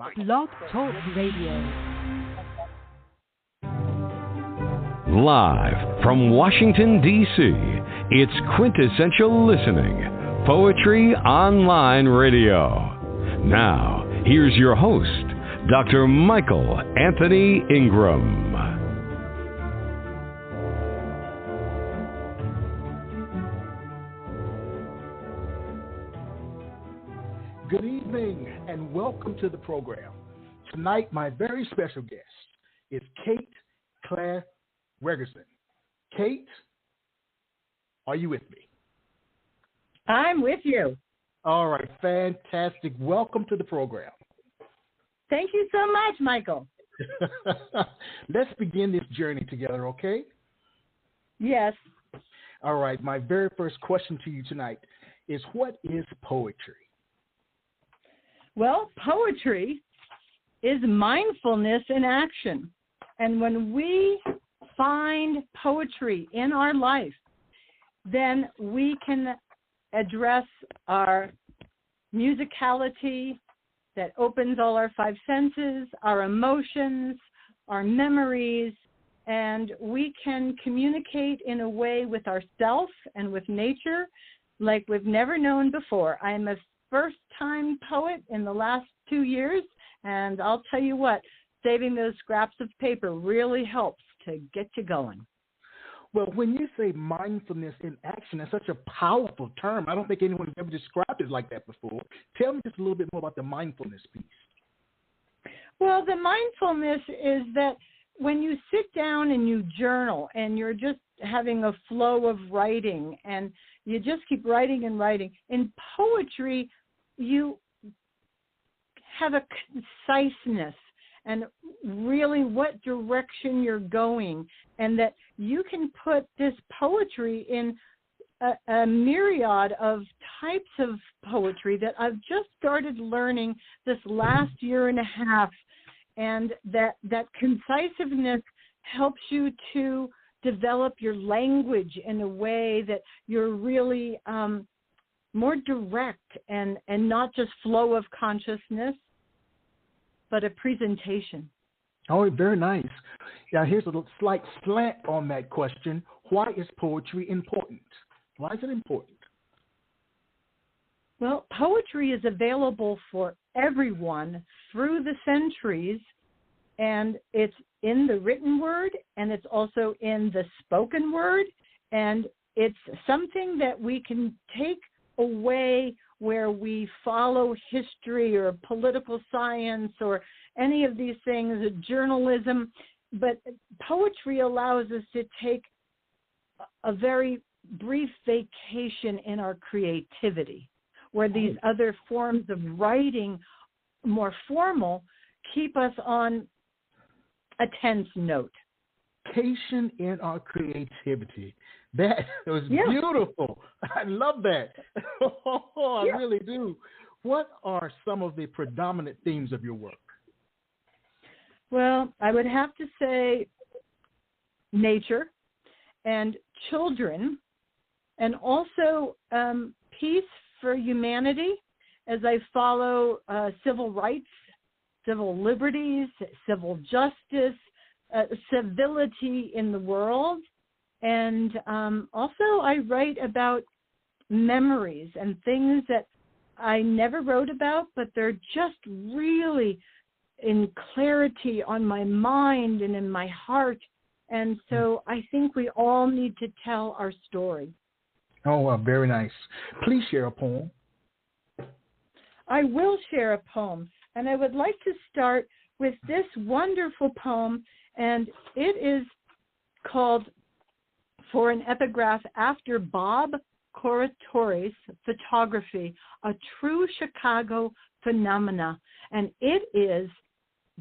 Blog Talk Radio. Live from Washington, D.C., it's Quintessential Listening, Poetry Online Radio. Now, here's your host, Dr. Michael Anthony Ingram. Good evening and welcome to the program. Tonight, my very special guest is Clare Wegrzyn. Kate, are you with me? I'm with you. All right, fantastic. Welcome to the program. Thank you so much, Michael. Let's begin this journey together, okay? Yes. All right, my very first question to you tonight is, what is poetry? Well, poetry is mindfulness in action. And when we find poetry in our life, then we can address our musicality that opens all our five senses, our emotions, our memories, and we can communicate in a way with ourselves and with nature like we've never known before. I'm a first-time poet in the last 2 years, and I'll tell you what, saving those scraps of paper really helps to get you going. Well, when you say mindfulness in action, that's such a powerful term. I don't think anyone's ever described it like that before. Tell me just a little bit more about the mindfulness piece. Well, the mindfulness is that when you sit down and you journal and you're just having a flow of writing and you just keep writing and writing, in poetry, you have a conciseness and really what direction you're going, and that you can put this poetry in a myriad of types of poetry that I've just started learning this last year and a half, and that concisiveness helps you to develop your language in a way that you're really more direct and not just flow of consciousness, but a presentation. Oh, very nice. Now, here's a slight slant on that question. Why is poetry important? Why is it important? Well, poetry is available for everyone through the centuries, and it's in the written word, and it's also in the spoken word, and it's something that we can take away where we follow history or political science or any of these things, journalism, but poetry allows us to take a very brief vacation in our creativity, where these other forms of writing, more formal, keep us on a tense note. Vacation in our creativity. That was beautiful. I love that. I really do. What are some of the predominant themes of your work? Well, I would have to say nature and children, and also peace for humanity as I follow civil rights, civil liberties, civil justice, civility in the world. And also I write about memories and things that I never wrote about, but they're just really in clarity on my mind and in my heart. And so I think we all need to tell our story. Oh, wow, very nice. Please share a poem. I will share a poem, and I would like to start with this wonderful poem, and it is called For an Epigraph After Bob Coratore's Photography, a True Chicago Phenomena, and it is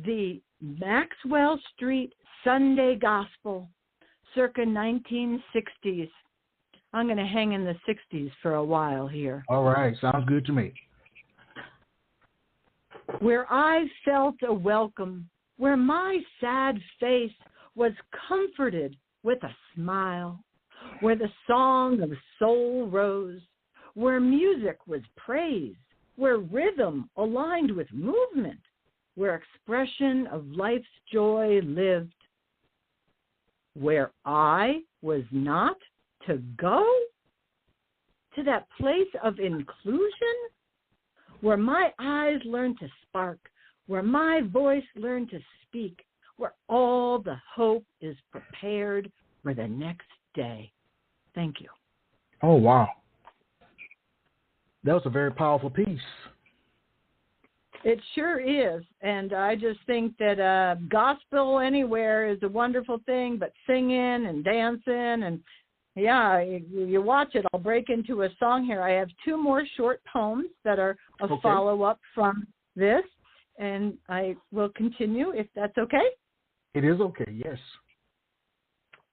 the Maxwell Street Sunday Gospel, circa 1960s. I'm going to hang in the 60s for a while here. All right, sounds good to me. Where I felt a welcome, where my sad face was comforted with a smile, where the song of soul rose, where music was praised, where rhythm aligned with movement, where expression of life's joy lived. Where I was not to go? To that place of inclusion? Where my eyes learn to spark, where my voice learn to speak, where all the hope is prepared for the next day. Thank you. Oh, wow. That was a very powerful piece. It sure is. And I just think that gospel anywhere is a wonderful thing, but singing and dancing and, yeah, you watch it. I'll break into a song here. I have two more short poems that are a follow-up from this, and I will continue if that's okay. It is okay, yes.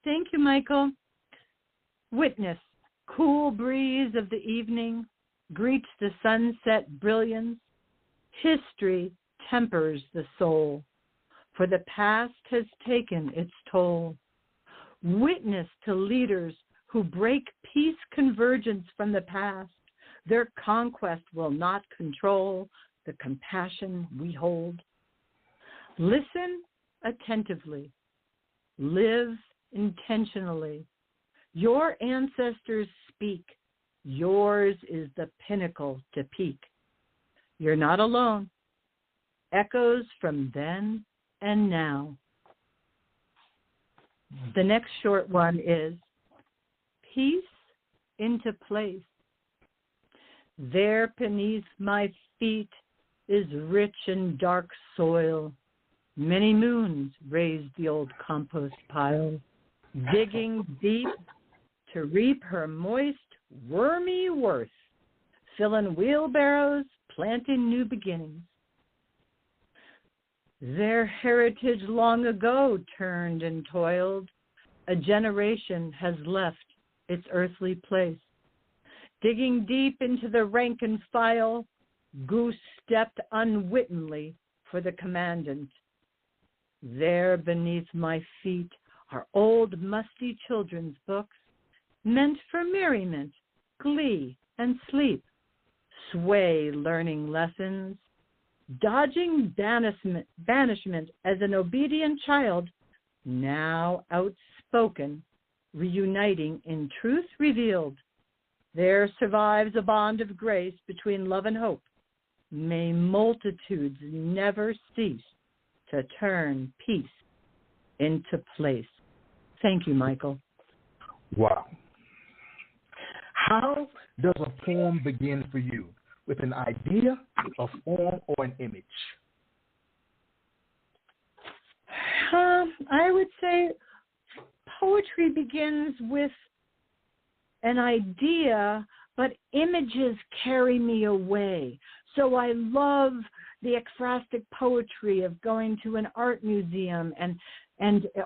Thank you, Michael. Witness, cool breeze of the evening, greets the sunset brilliance. History tempers the soul, for the past has taken its toll. Witness to leaders who break peace convergence from the past. Their conquest will not control the compassion we hold. Listen attentively. Live intentionally. Your ancestors speak. Yours is the pinnacle to peak. You're not alone. Echoes from then and now. The next short one is Peace into Place. There beneath my feet is rich and dark soil. Many moons raised the old compost pile, digging deep to reap her moist, wormy worth, filling wheelbarrows, planting new beginnings. Their heritage long ago turned and toiled. A generation has left its earthly place. Digging deep into the rank and file, Goose stepped unwittingly for the commandant. There beneath my feet are old musty children's books, meant for merriment, glee, and sleep. Sway learning lessons, dodging banishment as an obedient child, now outspoken, reuniting in truth revealed. There survives a bond of grace between love and hope. May multitudes never cease to turn peace into place. Thank you, Michael. Wow. How does a poem begin for you? With an idea, a form, or an image? I would say poetry begins with an idea, but images carry me away. So I love the ekphrastic poetry of going to an art museum, and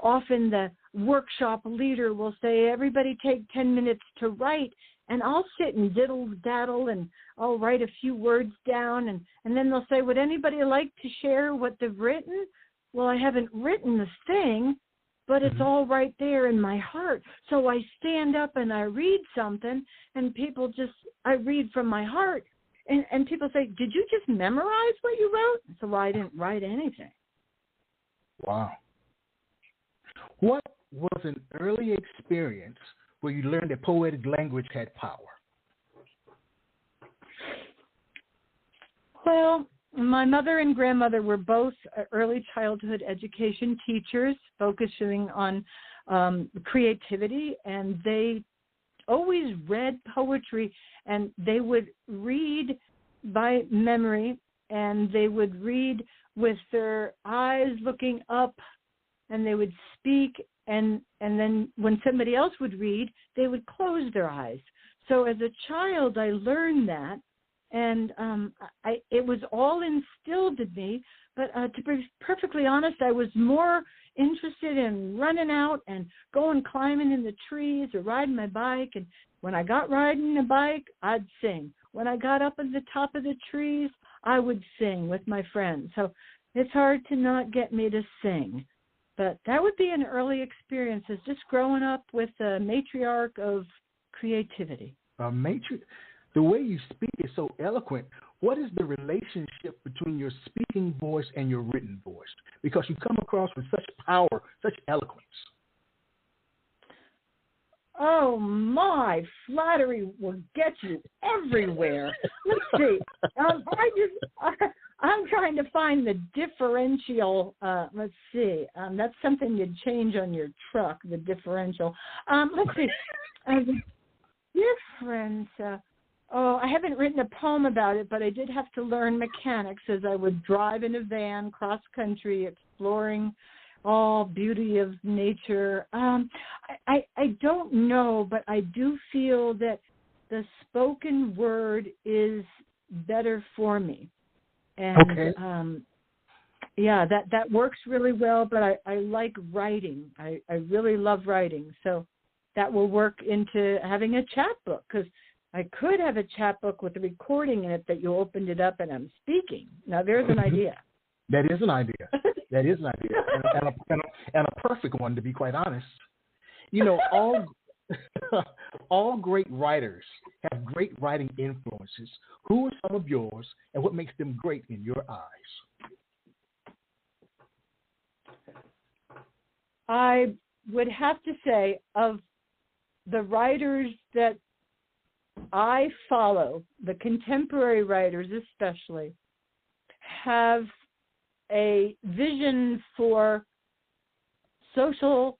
often the workshop leader will say, everybody take 10 minutes to write, and I'll sit and diddle-daddle, and I'll write a few words down, and then they'll say, would anybody like to share what they've written? Well, I haven't written the thing, but it's all right there in my heart. So I stand up and I read something, and I read from my heart, and people say, did you just memorize what you wrote? So, well, I didn't write anything. Wow. What was an early experience where you learned that poetic language had power? Well, my mother and grandmother were both early childhood education teachers focusing on creativity, and they always read poetry, and they would read by memory, and they would read with their eyes looking up, and they would speak, and then when somebody else would read, they would close their eyes. So as a child, I learned that, and it was all instilled in me. But to be perfectly honest, I was more interested in running out and going climbing in the trees or riding my bike. And when I got riding a bike, I'd sing. When I got up at the top of the trees, I would sing with my friends. So it's hard to not get me to sing. But that would be an early experience, is just growing up with a matriarch of creativity. The way you speak is so eloquent. what is the relationship between your speaking voice and your written voice? Because you come across with such power, such eloquence. Oh, my flattery will get you everywhere. Let's see. I'm trying to find the differential. Let's see. That's something you'd change on your truck, the differential. Let's see. Difference. I haven't written a poem about it, but I did have to learn mechanics as I would drive in a van cross country, exploring all beauty of nature. I don't know, but I do feel that the spoken word is better for me. And okay. That works really well, but I like writing. I really love writing. So that will work into having a chat book, because I could have a chat book with a recording in it that you opened it up and I'm speaking. Now, there's an idea. That is an idea. That is an idea, and a perfect one, to be quite honest. You know, all great writers have great writing influences. Who are some of yours, and what makes them great in your eyes? I would have to say, of the writers that I follow, the contemporary writers especially, have a vision for social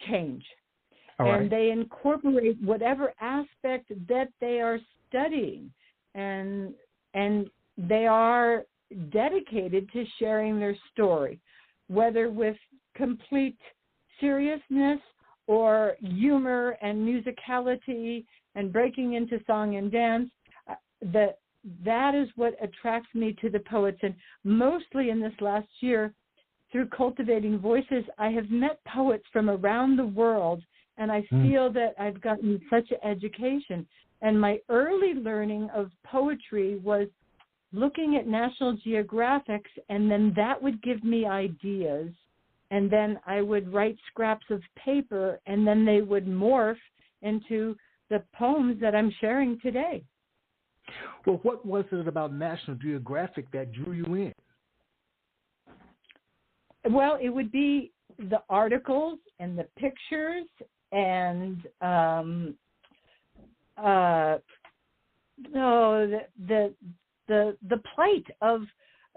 change. All right. And they incorporate whatever aspect that they are studying, and they are dedicated to sharing their story, whether with complete seriousness or humor and musicality and breaking into song and dance. That is what attracts me to the poets. And mostly in this last year, through Cultivating Voices, I have met poets from around the world, and I feel that I've gotten such an education. And my early learning of poetry was looking at National Geographics, and then that would give me ideas. And then I would write scraps of paper, and then they would morph into the poems that I'm sharing today. Well, what was it about National Geographic that drew you in? Well, it would be the articles and the pictures and the plight of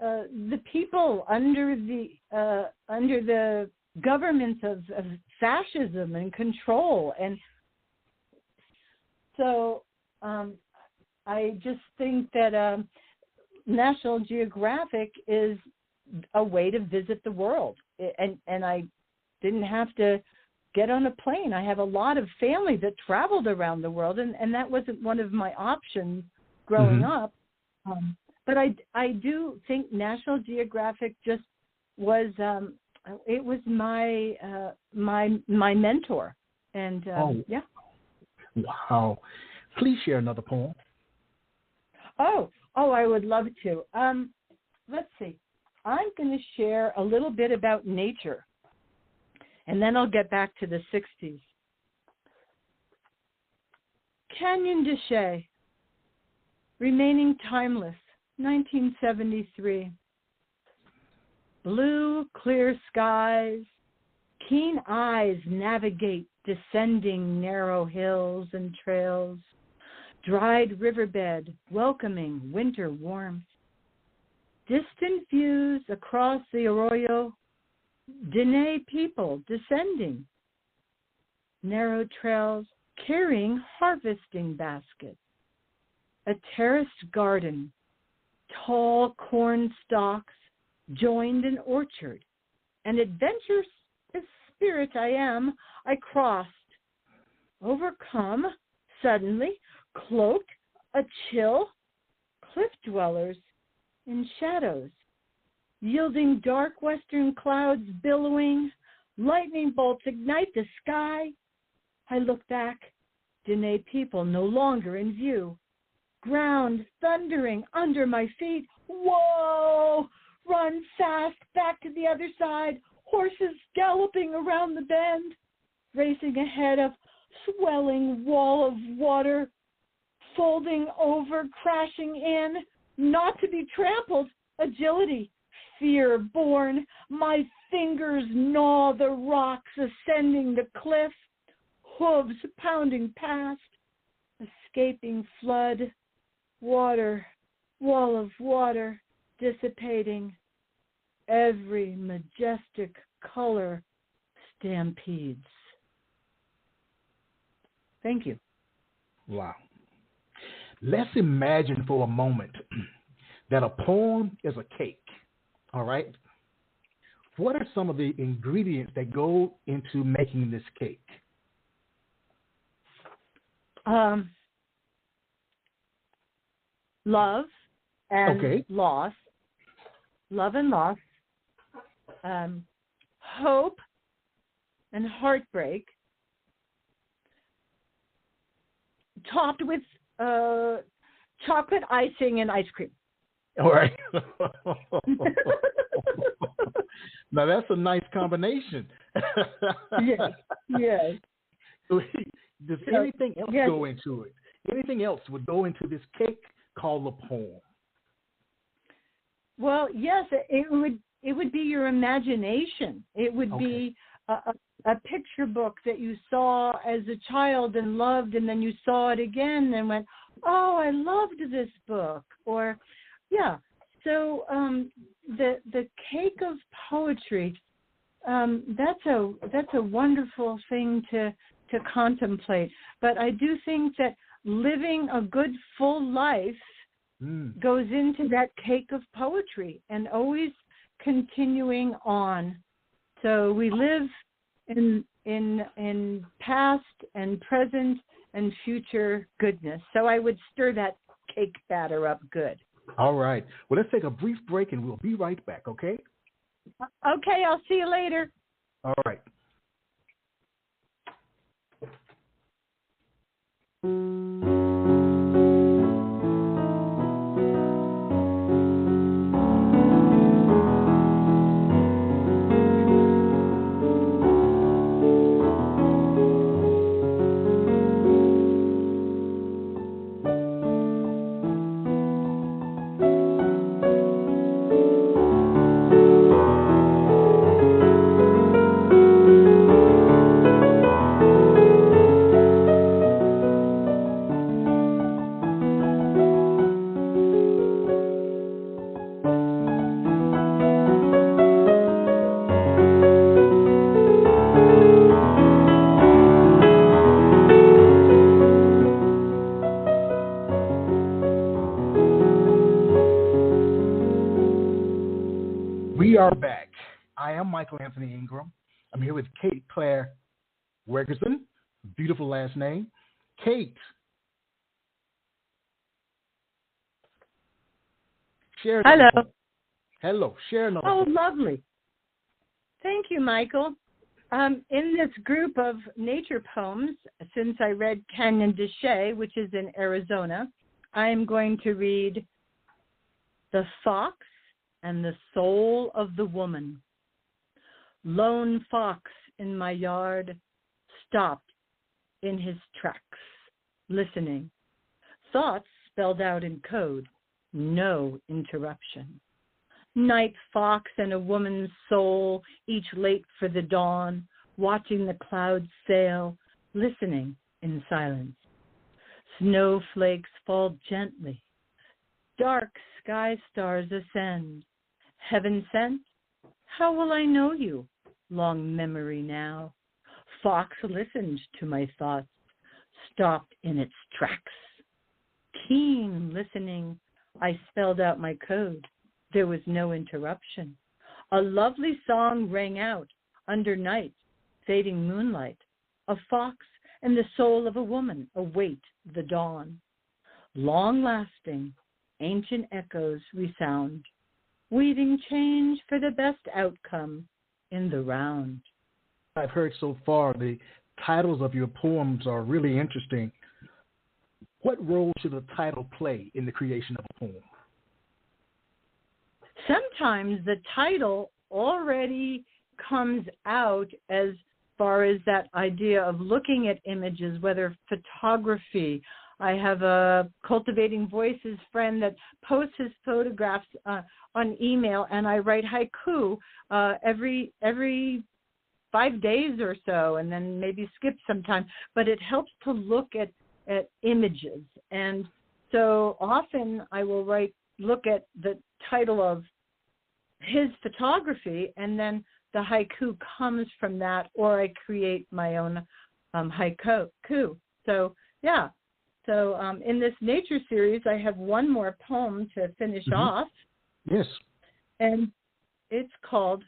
the people under the governments of fascism and control. And so I just think that National Geographic is a way to visit the world. And I didn't have to get on a plane. I have a lot of family that traveled around the world, and that wasn't one of my options growing up. But I do think National Geographic just was it was my mentor. And yeah. Wow. Please share another poem. Oh, I would love to. Let's see. I'm going to share a little bit about nature, and then I'll get back to the 60s. Canyon de Chelly, Remaining Timeless, 1973. Blue, clear skies, keen eyes navigate descending narrow hills and trails, dried riverbed welcoming winter warmth. Distant views across the arroyo, Diné people descending. Narrow trails carrying harvesting baskets. A terraced garden, tall corn stalks joined an orchard. An adventurous spirit I am, I crossed. Overcome, suddenly, cloaked, a chill, cliff dwellers in shadows, yielding dark western clouds billowing, lightning bolts ignite the sky. I look back, Diné people no longer in view, ground thundering under my feet. Whoa! Run fast back to the other side, horses galloping around the bend, racing ahead of swelling wall of water, folding over, crashing in, not to be trampled, agility, fear born. My fingers gnaw the rocks, ascending the cliff, hooves pounding past, escaping flood, water, wall of water, dissipating. Every majestic color stampedes. Thank you. Wow. Let's imagine for a moment that a poem is a cake, all right? What are some of the ingredients that go into making this cake? Love and Okay. loss. Love and loss. Hope and heartbreak. Topped with chocolate icing and ice cream. All right. Now, that's a nice combination. Yes, yes. Does anything else go into it? Anything else would go into this cake called a poem? Well, yes, it would be your imagination. It would be a picture book that you saw as a child and loved, and then you saw it again and went, oh, I loved this book. Or, yeah. So the cake of poetry, that's a wonderful thing to contemplate. But I do think that living a good full life goes into that cake of poetry and always continuing on. So we live in past and present and future goodness. So I would stir that cake batter up good. All right. Well, let's take a brief break and we'll be right back, okay? Okay, I'll see you later. All right. We are back. I am Michael Anthony Ingram. I'm here with Kate Clare Wegrzyn, beautiful last name. Kate, share. Hello. Hello. Share another. Oh, lovely. Thank you, Michael. In this group of nature poems, since I read Canyon de Chelly, which is in Arizona, I am going to read The Fox and the Soul of the Woman. Lone fox in my yard stopped in his tracks, listening. Thoughts spelled out in code, no interruption. Night fox and a woman's soul, each late for the dawn, watching the clouds sail, listening in silence. Snowflakes fall gently. Dark sky stars ascend. Heaven sent? How will I know you? Long memory now. Fox listened to my thoughts, stopped in its tracks. Keen listening, I spelled out my code. There was no interruption. A lovely song rang out under night, fading moonlight. A fox and the soul of a woman await the dawn. Long-lasting, ancient echoes resound, weaving change for the best outcome in the round. I've heard so far the titles of your poems are really interesting. What role should a title play in the creation of a poem? Sometimes the title already comes out as far as that idea of looking at images, whether photography, I have a Cultivating Voices friend that posts his photographs on email, and I write haiku every 5 days or so, and then maybe skip sometime. But it helps to look at images. And so often I will look at the title of his photography, and then the haiku comes from that, or I create my own haiku. So, yeah. So in this nature series, I have one more poem to finish off. Yes. And it's called,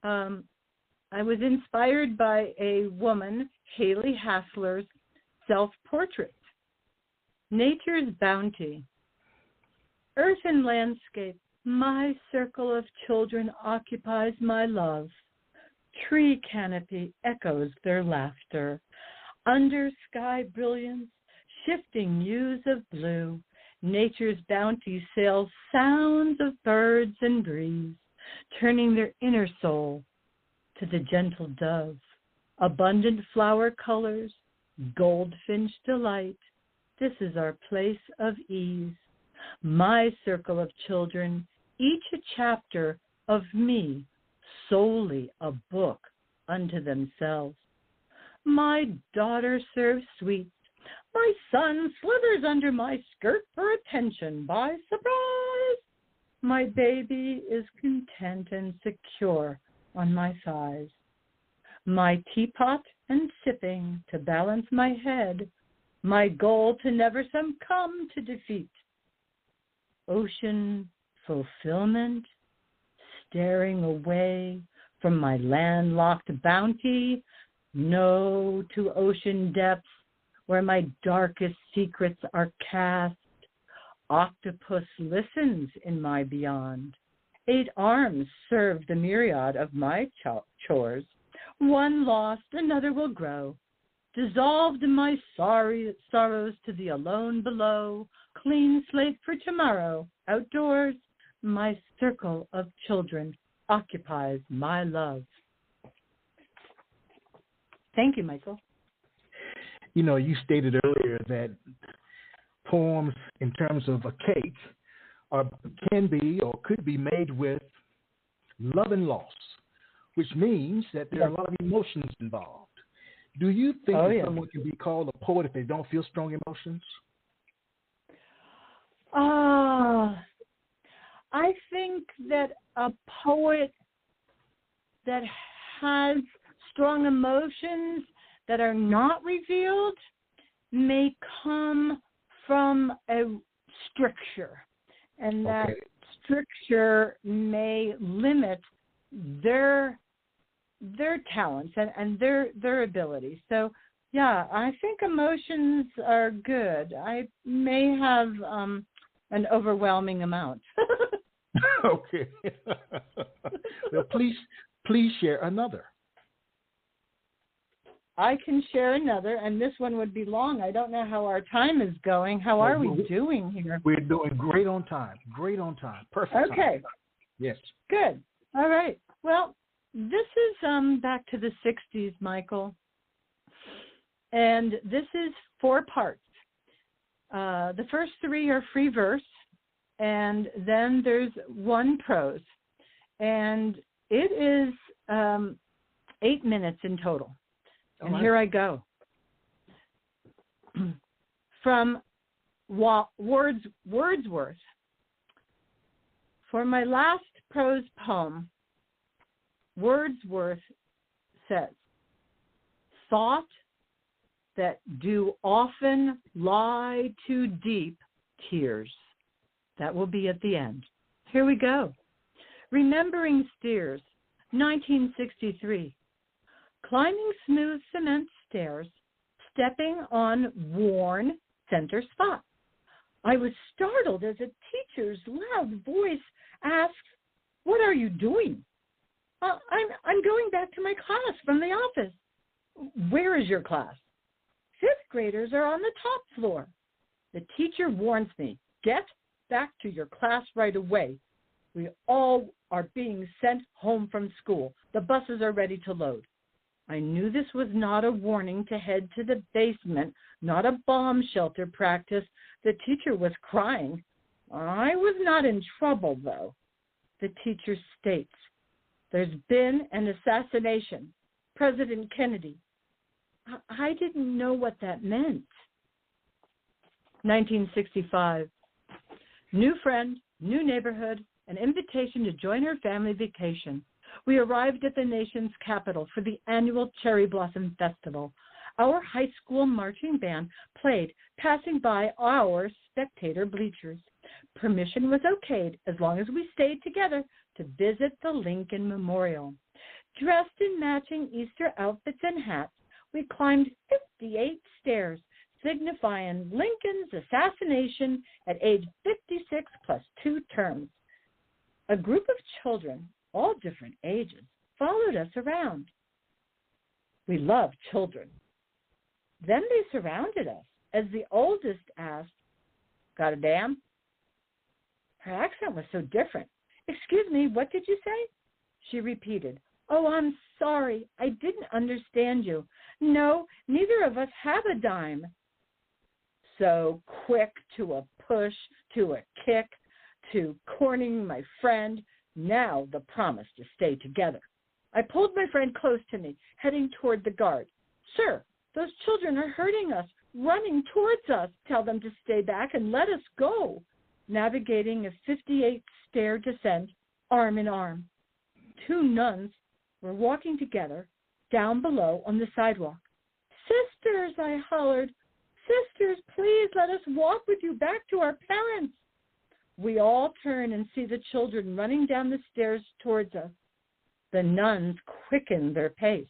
I was inspired by a woman, Haley Hassler's self-portrait. Nature's bounty. Earth and landscape, my circle of children occupies my love. Tree canopy echoes their laughter. Under sky brilliance, shifting hues of blue, nature's bounty sails sounds of birds and breeze, turning their inner soul to the gentle dove. Abundant flower colors, goldfinch delight. This is our place of ease. My circle of children, each a chapter of me, solely a book unto themselves. My daughter serves sweets. My son slithers under my skirt for attention by surprise. My baby is content and secure on my thighs. My teapot and sipping to balance my head. My goal to never succumb to defeat. Ocean fulfillment, staring away from my landlocked bounty, no to ocean depths where my darkest secrets are cast. Octopus listens in my beyond. 8 arms serve the myriad of my chores. One lost, another will grow. Dissolved in my sorrows to the alone below. Clean slate for tomorrow. Outdoors, my circle of children occupies my love. Thank you, Michael. You know, you stated earlier that poems in terms of a cake can be or could be made with love and loss, which means that there are a lot of emotions involved. Do you think that someone can be called a poet if they don't feel strong emotions? I think that a poet that has strong emotions that are not revealed may come from a stricture, and that stricture may limit their talents and their abilities. So, yeah, I think emotions are good. I may have an overwhelming amount. Okay. Well, please share another. I can share another, and this one would be long. I don't know how our time is going. How are we doing here? We're doing great on time. Great on time. Perfect. Okay. Time. Yes. Good. All right. Well, this is back to the 60s, Michael. And this is 4 parts. The first 3 are free verse, and then there's 1 prose. And it is 8 minutes in total. And here I go. From Wordsworth. For my last prose poem, Wordsworth says, thought that do often lie too deep, tears. That will be at the end. Here we go. Remembering steers, 1963. Climbing smooth cement stairs, stepping on worn center spot. I was startled as a teacher's loud voice asked, "What are you doing?" I'm going back to my class from the office." "Where is your class?" "Fifth graders are on the top floor." The teacher warns me, "Get back to your class right away. We all are being sent home from school. The buses are ready to load." I knew this was not a warning to head to the basement, not a bomb shelter practice. The teacher was crying. I was not in trouble, though. The teacher states, there's been an assassination. President Kennedy. I didn't know what that meant. 1965. New friend, new neighborhood, an invitation to join her family vacation. We arrived at the nation's capital for the annual Cherry Blossom Festival. Our high school marching band played, passing by our spectator bleachers. Permission was okayed as long as we stayed together to visit the Lincoln Memorial. Dressed in matching Easter outfits and hats, we climbed 58 stairs, signifying Lincoln's assassination at age 56 plus 2 terms. A group of children, all different ages, followed us around. We love children. Then they surrounded us as the oldest asked, "Got a dam?" Her accent was so different. "Excuse me, what did you say?" She repeated, "Oh, I'm sorry. I didn't understand you. No, neither of us have a dime." So quick to a push, to a kick, to cornering my friend, now the promise to stay together. I pulled my friend close to me, heading toward the guard. "Sir, those children are hurting us, running towards us. Tell them to stay back and let us go." Navigating a 58-stair descent, arm in arm. 2 nuns were walking together down below on the sidewalk. "Sisters," I hollered. "Sisters, please let us walk with you back to our parents." We all turn and see the children running down the stairs towards us. The nuns quicken their pace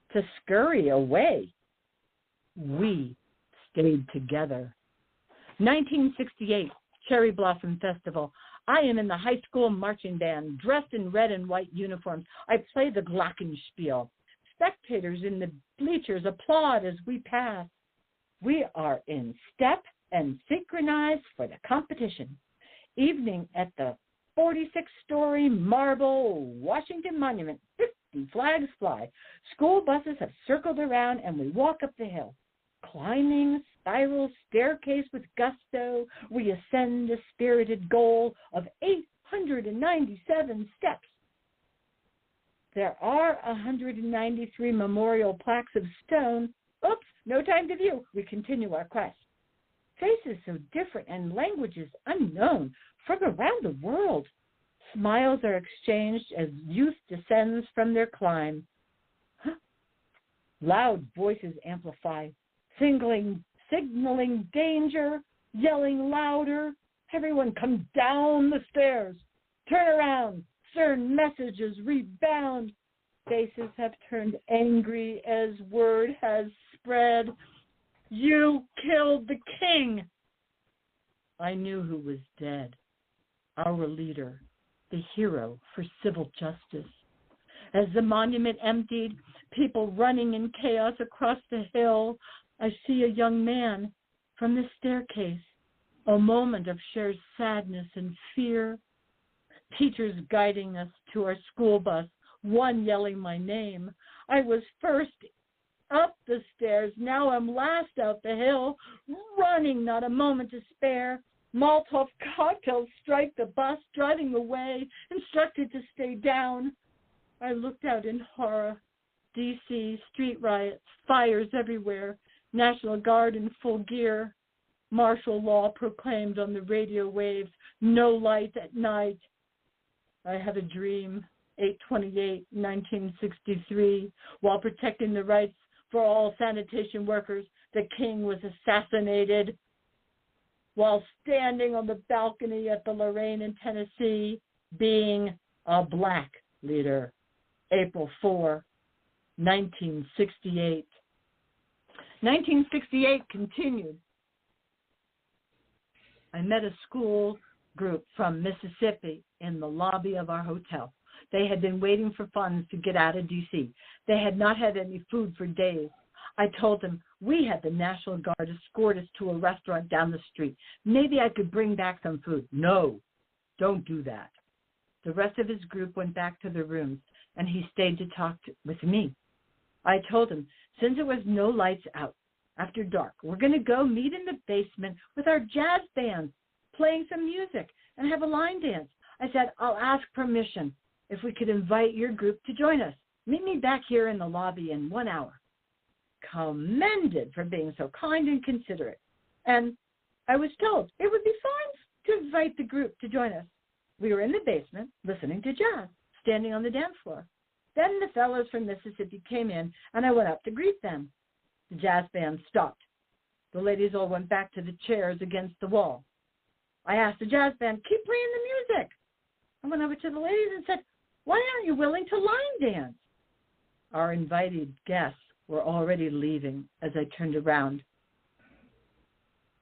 to scurry away. We stayed together. 1968, Cherry Blossom Festival. I am in the high school marching band, dressed in red and white uniforms. I play the glockenspiel. Spectators in the bleachers applaud as we pass. We are in step and synchronized for the competition. Evening at the 46-story marble Washington Monument. 50 flags fly. School buses have circled around, and we walk up the hill. Climbing spiral staircase with gusto, we ascend a spirited goal of 897 steps. There are 193 memorial plaques of stone. Oops, no time to view. We continue our quest. Faces so different and languages unknown from around the world. Smiles are exchanged as youth descends from their climb. Loud voices amplify, signaling danger, yelling louder. Everyone come down the stairs. Turn around. Stern messages rebound. Faces have turned angry as word has spread. You killed the king. I knew who was dead. Our leader, the hero for civil justice. As the monument emptied, people running in chaos across the hill, I see a young man from the staircase. A moment of shared sadness and fear. Teachers guiding us to our school bus, one yelling my name. I was first up the stairs, now I'm last out the hill, running, not a moment to spare. Molotov cocktails strike the bus, driving away, instructed to stay down. I looked out in horror. D.C., street riots, fires everywhere, National Guard in full gear, martial law proclaimed on the radio waves, no light at night. I had a dream, 8/28, 1963, while protecting the rights for all sanitation workers, the king was assassinated. While standing on the balcony at the Lorraine in Tennessee, being a black leader, April 4, 1968. 1968 continued. I met a school group from Mississippi in the lobby of our hotel. They had been waiting for funds to get out of D.C. They had not had any food for days. I told them we had the National Guard escort us to a restaurant down the street. Maybe I could bring back some food. No, don't do that. The rest of his group went back to their rooms, and he stayed to talk with me. I told him, since it was no lights out after dark, we're going to go meet in the basement with our jazz band, playing some music and have a line dance. I said, I'll ask permission if we could invite your group to join us. Meet me back here in the lobby in 1 hour. Commended for being so kind and considerate. And I was told it would be fine to invite the group to join us. We were in the basement listening to jazz, standing on the dance floor. Then the fellows from Mississippi came in, and I went up to greet them. The jazz band stopped. The ladies all went back to the chairs against the wall. I asked the jazz band, keep playing the music. I went over to the ladies and said, why aren't you willing to line dance? Our invited guests were already leaving as I turned around.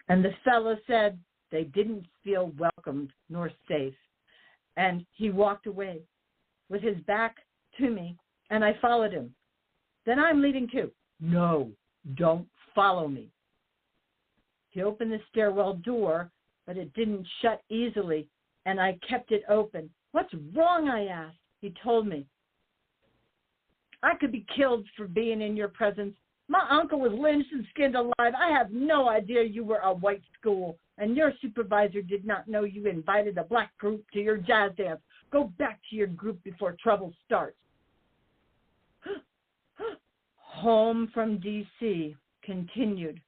And the fellow said they didn't feel welcomed nor safe. And he walked away with his back to me, and I followed him. Then I'm leaving too. No, don't follow me. He opened the stairwell door, but it didn't shut easily, and I kept it open. What's wrong, I asked. He told me. I could be killed for being in your presence. My uncle was lynched and skinned alive. I have no idea you were a white school, and your supervisor did not know you invited a black group to your jazz dance. Go back to your group before trouble starts. Home from D.C. continued,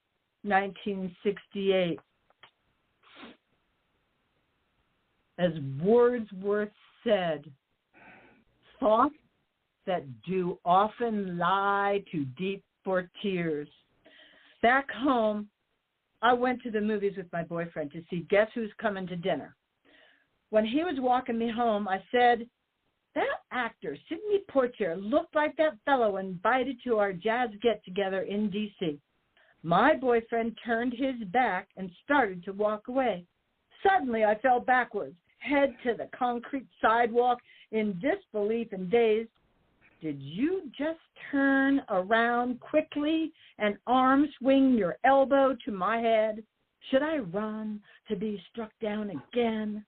1968. As Wordsworth said, thoughts that do often lie too deep for tears. Back home, I went to the movies with my boyfriend to see Guess Who's Coming to Dinner. When he was walking me home, I said, that actor, Sidney Poitier, looked like that fellow invited to our jazz get-together in D.C. My boyfriend turned his back and started to walk away. Suddenly, I fell backwards, head to the concrete sidewalk, in disbelief and dazed. Did you just turn around quickly and arm swing your elbow to my head? Should I run to be struck down again?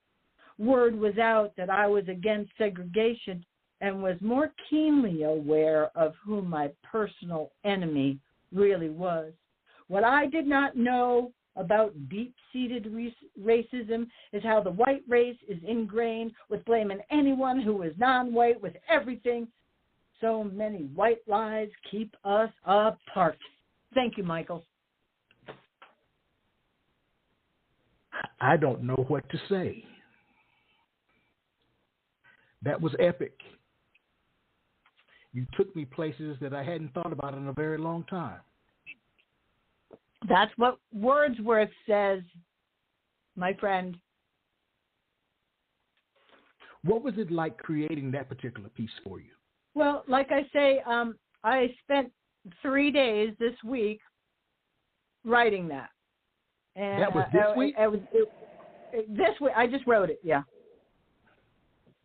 Word was out that I was against segregation and was more keenly aware of who my personal enemy really was. What I did not know about deep-seated racism is how the white race is ingrained with blaming anyone who is non-white with everything. So many white lies keep us apart. Thank you, Michael. I don't know what to say. That was epic. You took me places that I hadn't thought about in a very long time. That's what Wordsworth says, my friend. What was it like creating that particular piece for you? Well, like I say, I spent 3 days this week writing that. And that was this week? This week. I just wrote it, yeah.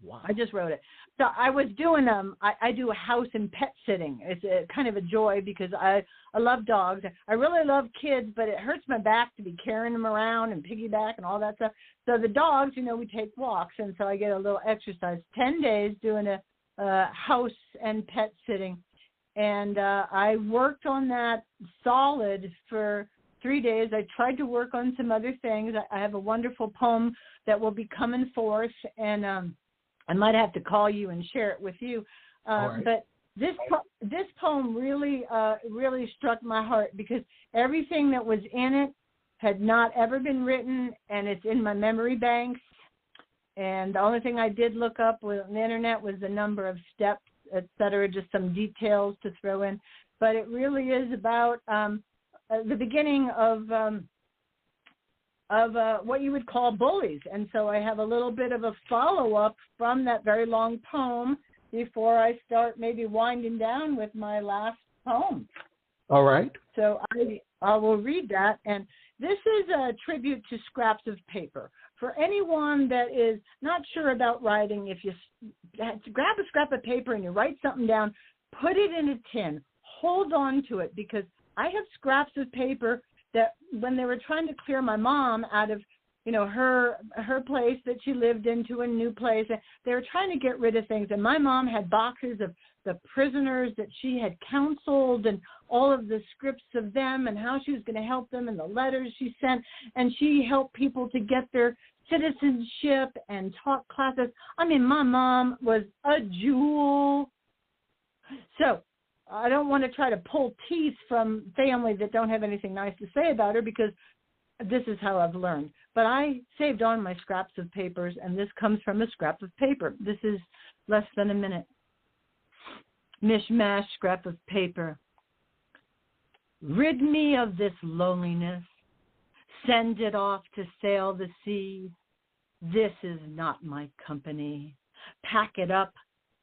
Wow. I just wrote it. So I was doing I do a house and pet sitting. It's a kind of a joy because I love dogs. I really love kids, but it hurts my back to be carrying them around and piggyback and all that stuff. So the dogs, we take walks, and so I get a little exercise. 10 days doing a house and pet sitting, and I worked on that solid for 3 days. I tried to work on some other things. I have a wonderful poem that will be coming forth, and I might have to call you and share it with you. Right. But this poem really struck my heart because everything that was in it had not ever been written, and it's in my memory banks. And the only thing I did look up on the internet was the number of steps, et cetera, just some details to throw in. But it really is about the beginning of what you would call bullies. And so I have a little bit of a follow-up from that very long poem before I start maybe winding down with my last poem. All right. So I will read that. And this is a tribute to scraps of paper. For anyone that is not sure about writing, if you grab a scrap of paper and you write something down, put it in a tin. Hold on to it, because I have scraps of paper that when they were trying to clear my mom out of, her place that she lived in to a new place. They were trying to get rid of things. And my mom had boxes of the prisoners that she had counseled and all of the scripts of them and how she was going to help them and the letters she sent. And she helped people to get their citizenship and taught classes. I mean, my mom was a jewel. So I don't want to try to pull teeth from family that don't have anything nice to say about her, because this is how I've learned. But I saved on my scraps of papers, and this comes from a scrap of paper. This is less than a minute. Mishmash scrap of paper. Rid me of this loneliness. Send it off to sail the sea. This is not my company. Pack it up,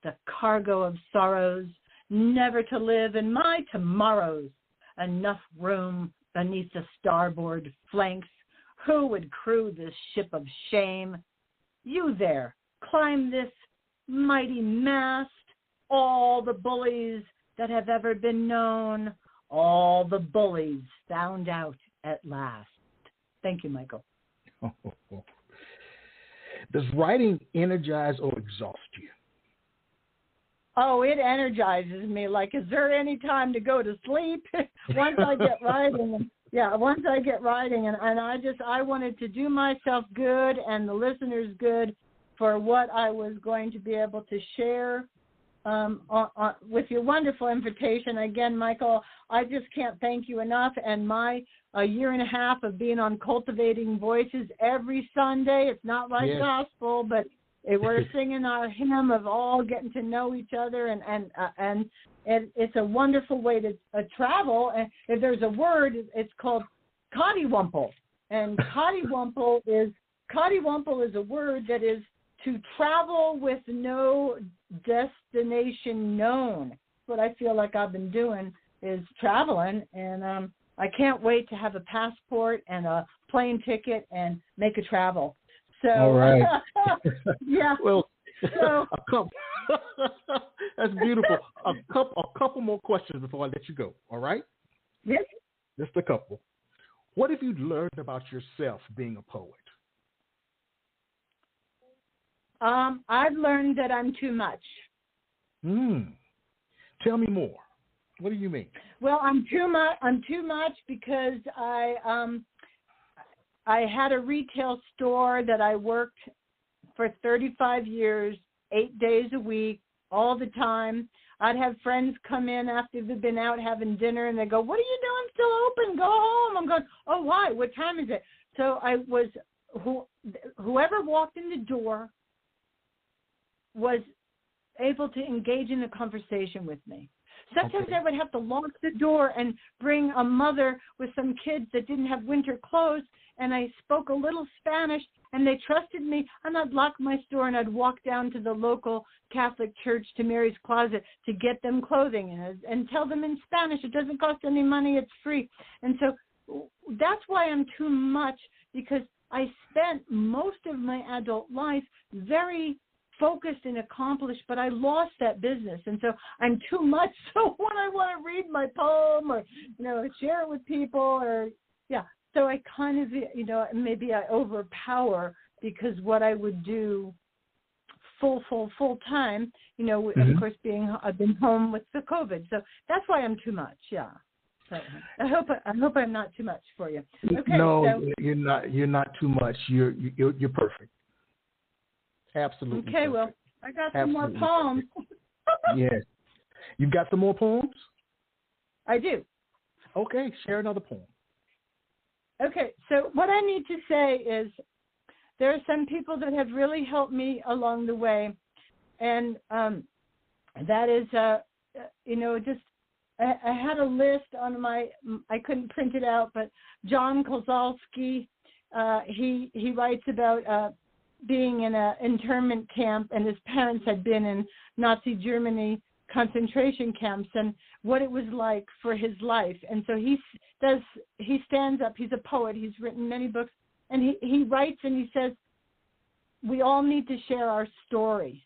the cargo of sorrows, never to live in my tomorrows. Enough room beneath the starboard flanks. Who would crew this ship of shame? You there, climb this mighty mast. All the bullies that have ever been known, all the bullies found out at last. Thank you, Michael. Does writing energize or exhaust you? Oh, it energizes me. Like, is there any time to go to sleep? Once I get writing, and I wanted to do myself good and the listeners good for what I was going to be able to share with your wonderful invitation. Again, Michael, I just can't thank you enough. And a year and a half of being on Cultivating Voices every Sunday, it's not like gospel, but we're singing our hymn of all getting to know each other, and it's a wonderful way to travel. And if there's a word, it's called cottywumple. And cottywumple is a word that is to travel with no destination known. What I feel like I've been doing is traveling, and I can't wait to have a passport and a plane ticket and make a travel. So, all right. Yeah. Well, so, a couple. That's beautiful. A couple more questions before I let you go. All right? Yes. Just a couple. What have you learned about yourself being a poet? I've learned that I'm too much. Tell me more. What do you mean? Well, I'm too much because I had a retail store that I worked for 35 years, 8 days a week, all the time. I'd have friends come in after they've been out having dinner, and they go, "What are you doing still open? Go home." I'm going, "Oh, why? What time is it?" So I was, whoever walked in the door was able to engage in a conversation with me. Sometimes I would have to lock the door and bring a mother with some kids that didn't have winter clothes, and I spoke a little Spanish, and they trusted me, and I'd lock my store, and I'd walk down to the local Catholic church, to Mary's Closet, to get them clothing and tell them in Spanish. It doesn't cost any money. It's free. And so that's why I'm too much, because I spent most of my adult life very focused and accomplished, but I lost that business, and so I'm too much. So when I want to read my poem or share it with people, so I kind of maybe I overpower, because what I would do full time, of course I've been home with the COVID, so that's why I'm too much. Yeah. So I hope I'm not too much for you. Okay. No, so, you're not too much. You're perfect. Absolutely. Okay, perfect. well, I got some more poems. Yes. You've got some more poems? I do. Okay, share another poem. Okay, so what I need to say is there are some people that have really helped me along the way, and that is, I had a list on I couldn't print it out, but John Kozlowski, he writes about being in an internment camp, and his parents had been in Nazi Germany concentration camps, and what it was like for his life. And so he stands up, he's a poet, he's written many books, and he writes and he says, we all need to share our story.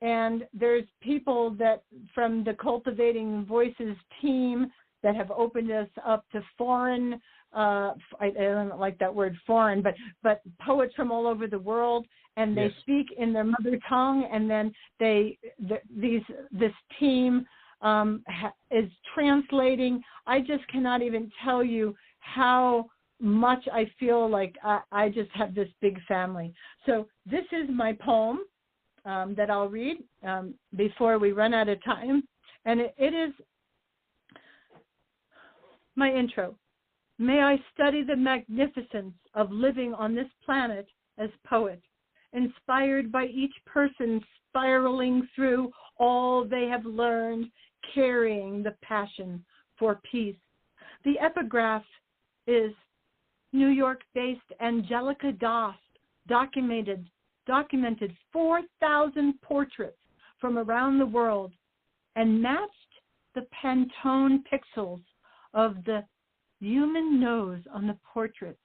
And there's people that from the Cultivating Voices team that have opened us up to foreign, I don't like that word foreign, but poets from all over the world, and they speak in their mother tongue, and then this team is translating. I just cannot even tell you how much I feel like I just have this big family. So this is my poem that I'll read before we run out of time, and it is my intro. May I study the magnificence of living on this planet as poet, inspired by each person spiraling through all they have learned, carrying the passion for peace. The epigraph is New York-based Angelica Dost documented 4,000 portraits from around the world and matched the Pantone pixels of the human nose on the portrait.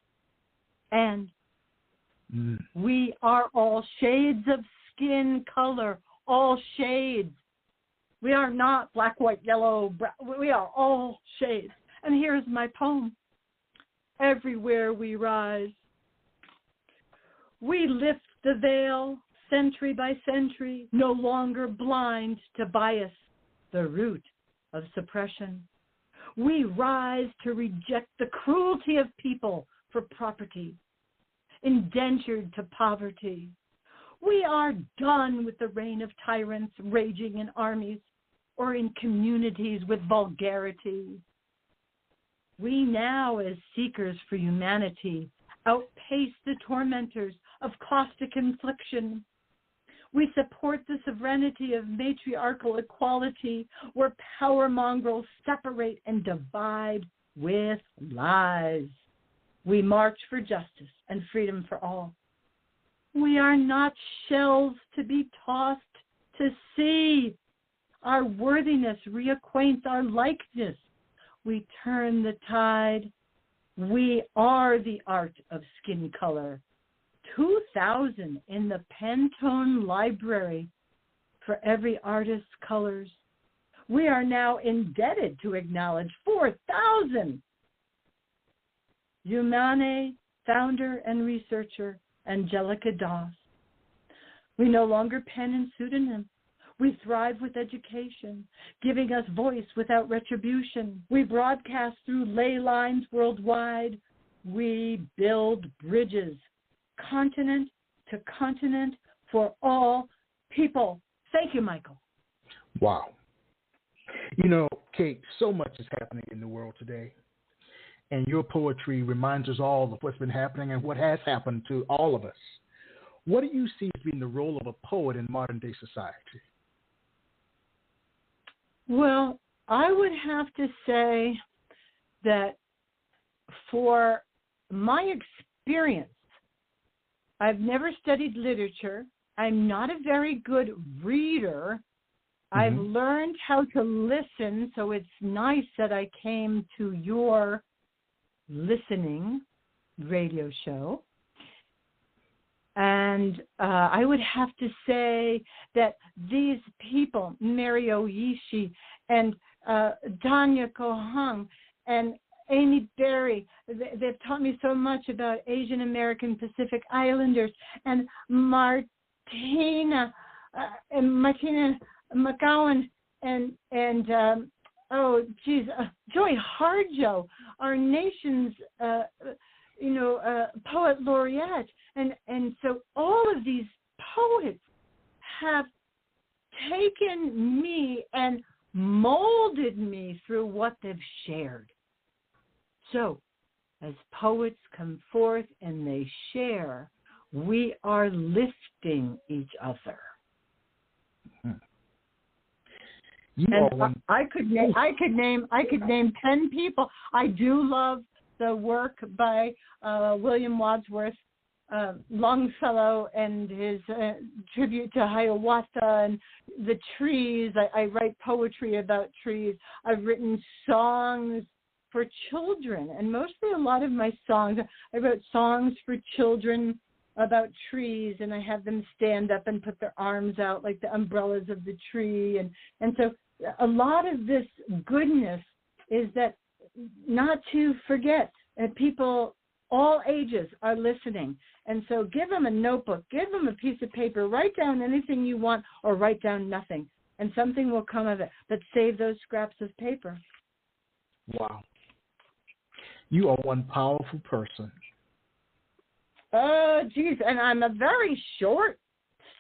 And we are all shades of skin color, all shades. We are not black, white, yellow, brown. We are all shades. And here's my poem. Everywhere we rise, we lift the veil century by century, no longer blind to bias, the root of suppression. We rise to reject the cruelty of people for property, indentured to poverty. We are done with the reign of tyrants raging in armies or in communities with vulgarity. We now, as seekers for humanity, outpace the tormentors of caustic infliction. We support the sovereignty of matriarchal equality, where power mongrels separate and divide with lies. We march for justice and freedom for all. We are not shells to be tossed to sea. Our worthiness reacquaints our likeness. We turn the tide. We are the art of skin color. 2,000 in the Pantone library for every artist's colors. We are now indebted to acknowledge 4,000. Humane founder and researcher Angelica Dost. We no longer pen in pseudonym. We thrive with education, giving us voice without retribution. We broadcast through ley lines worldwide. We build bridges, continent to continent, for all people. Thank you, Michael. Wow. You know, Kate, so much is happening in the world today. And your poetry reminds us all of what's been happening and what has happened to all of us. What do you see as being the role of a poet in modern-day society? Well, I would have to say that for my experience, I've never studied literature. I'm not a very good reader. I've learned how to listen, so it's nice that I came to your listening radio show. And I would have to say that these people, Mary Oishi and Tanya Kohang and Amy Berry, they've taught me so much about Asian American Pacific Islanders, and Martina McGowan and Joy Harjo, our nation's poet laureate, and so all of these poets have taken me and molded me through what they've shared. So, as poets come forth and they share, we are lifting each other. I could name 10 people. I do love the work by William Wadsworth Longfellow and his tribute to Hiawatha and the trees. I write poetry about trees. I've written songs for children, and mostly a lot of my songs, I wrote songs for children about trees, and I have them stand up and put their arms out like the umbrellas of the tree. And so a lot of this goodness is that not to forget that people all ages are listening. And so give them a notebook, give them a piece of paper, write down anything you want or write down nothing, and something will come of it. But save those scraps of paper. Wow. You are one powerful person. Oh, geez. And I'm a very short,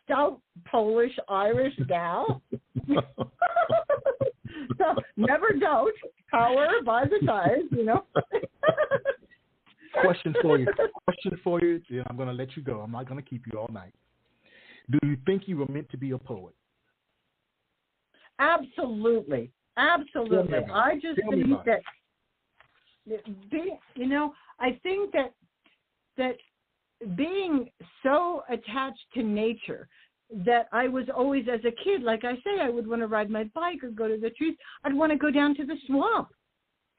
stout, Polish, Irish gal. So never doubt. Power by the size, you know. Question for you. And I'm going to let you go. I'm not going to keep you all night. Do you think you were meant to be a poet? Absolutely. Absolutely. I just think that, you know, I think that being so attached to nature that I was always, as a kid, like I say, I would want to ride my bike or go to the trees. I'd want to go down to the swamp.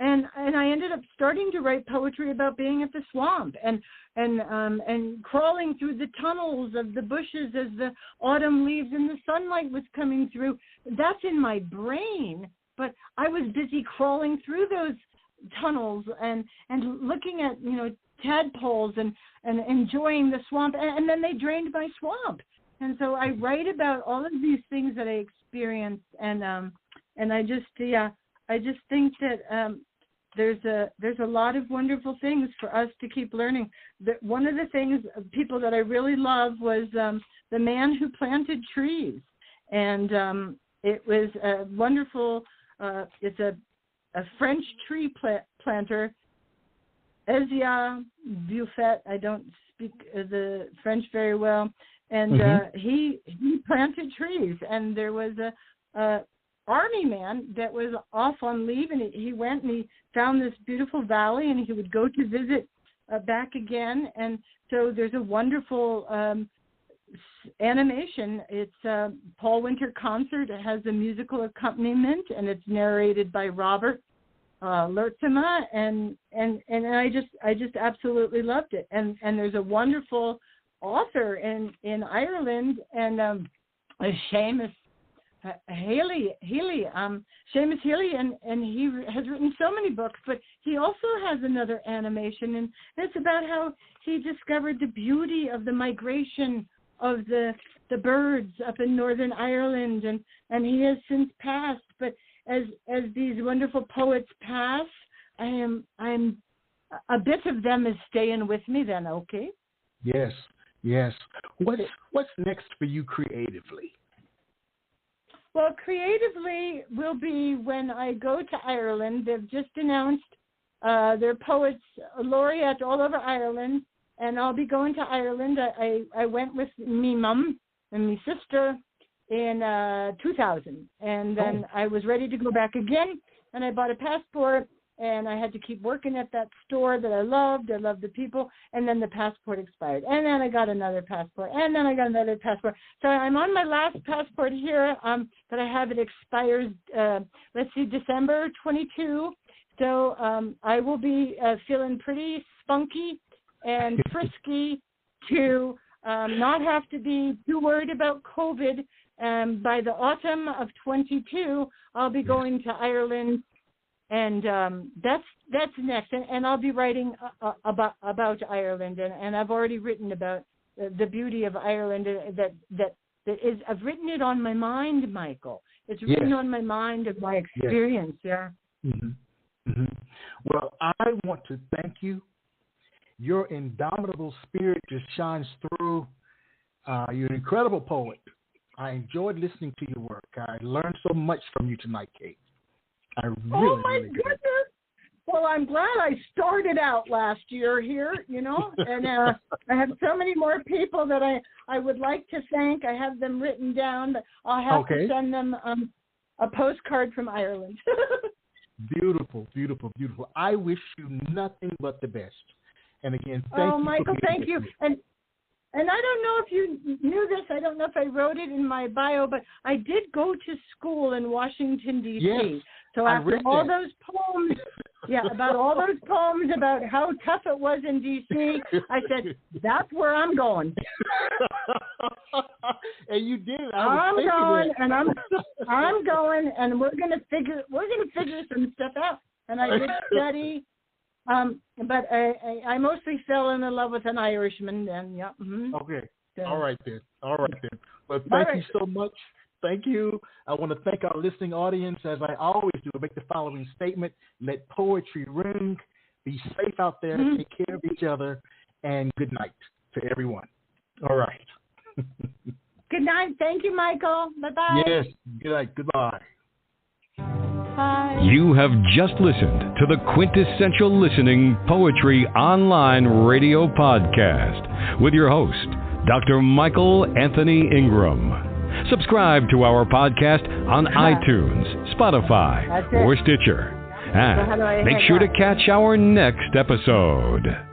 And I ended up starting to write poetry about being at the swamp and crawling through the tunnels of the bushes as the autumn leaves and the sunlight was coming through. That's in my brain, but I was busy crawling through those tunnels and looking at, you know, tadpoles and enjoying the swamp. And then they drained my swamp. And so I write about all of these things that I experienced. And I just think that there's a lot of wonderful things for us to keep learning. One of the things, people that I really love was the man who planted trees. And it was a wonderful, it's a French tree planter, Ezia Buffet. I don't speak the French very well. And he planted trees. And there was a army man that was off on leave, and he went and he found this beautiful valley, and he would go to visit back again. And so there's a wonderful animation. It's Paul Winter concert. It has a musical accompaniment, and it's narrated by Robert Lertzema, and I just absolutely loved it. And there's a wonderful author in Ireland, and Seamus Healy, Seamus Healy, and he has written so many books, but he also has another animation, and it's about how he discovered the beauty of the migration of the birds up in Northern Ireland, and he has since passed. But as these wonderful poets pass, I'm a bit of them is staying with me then, okay? Yes. What's next for you creatively? Well, creatively will be when I go to Ireland. They've just announced their poets laureate all over Ireland, and I'll be going to Ireland. I went with me mum and me sister in 2000, and then I was ready to go back again, and I bought a passport, and I had to keep working at that store that I loved. I loved the people, and then the passport expired. And then I got another passport, and then I got another passport. So I'm on my last passport here, but I have it expires, December 22. So I will be feeling pretty spunky and frisky to not have to be too worried about COVID. By the autumn of 22, I'll be going to Ireland. And that's next, and I'll be writing about Ireland, and I've already written about the beauty of Ireland. That is, I've written it on my mind, Michael. It's written on my mind of my experience. Yeah. Mm-hmm. Mm-hmm. Well, I want to thank you. Your indomitable spirit just shines through. You're an incredible poet. I enjoyed listening to your work. I learned so much from you tonight, Kate. Oh, my goodness. Well, I'm glad I started out last year here, you know, and I have so many more people that I would like to thank. I have them written down, but I'll have to send them a postcard from Ireland. Beautiful, beautiful, beautiful. I wish you nothing but the best. And again, thank you. Oh, Michael, thank you. And I don't know if you knew this. I don't know if I wrote it in my bio, but I did go to school in Washington, D.C. Yes, so after all those poems, about all those poems about how tough it was in D.C., I said, that's where I'm going. And you did. I'm going, and we're gonna figure some stuff out. and I did study. But I mostly fell in love with an Irishman then. Yeah. Mm-hmm. Okay. So. All right then. Well, thank you so much. Thank you. I want to thank our listening audience, as I always do. I make the following statement: let poetry ring. Be safe out there. Mm-hmm. Take care of each other, and good night to everyone. All right. Good night. Thank you, Michael. Bye-bye. Yes. Good night. Goodbye. Bye. You have just listened to the Quintessential Listening Poetry Online Radio Podcast with your host, Dr. Michael Anthony Ingram. Subscribe to our podcast on iTunes, Spotify, or Stitcher. And make sure to catch our next episode.